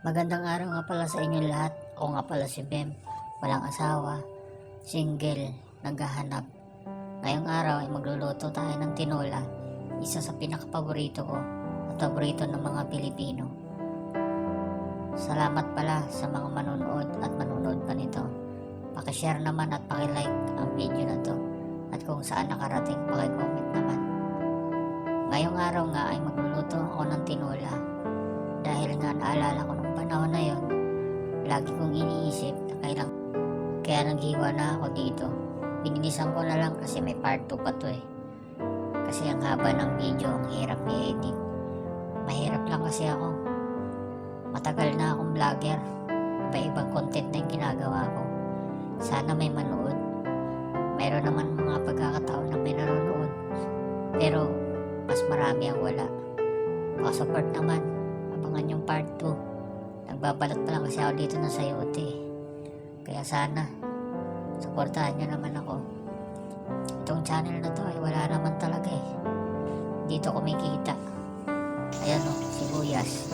Magandang araw nga pala sa inyong lahat. Ako nga pala si Bem, walang asawa, single, naghahanap. Ngayong araw ay magluluto tayo ng tinola, isa sa pinakapaborito ko at paborito ng mga Pilipino. Salamat pala sa mga manonood at manonood pa nito. Pakishare naman at pakilike ang video na to, at kung saan nakarating pakicomment naman. Ngayong araw nga ay magluluto ako ng tinola. Dahil nga naalala ko nung panahon na yon, lagi kong iniisip na kaya naghiwa na ako dito. Binilisan ko na lang kasi may part 2 pa to eh. Kasi ang haba ng video, ang hirap i-edit. Mahirap lang kasi ako. Matagal na akong vlogger. Iba-ibang content na yung ginagawa ko. Sana may manood. Mayroon naman mga pagkakataon na may nanonood. Pero mas marami ang wala. Pakasupport naman. Abangan yung part 2. Nagbabalot pa lang kasi ako dito ng sayote. Kaya sana suportahan nyo naman ako. Itong channel na to ay wala naman talaga eh. Dito kumikita. Ayan o, sibuyas.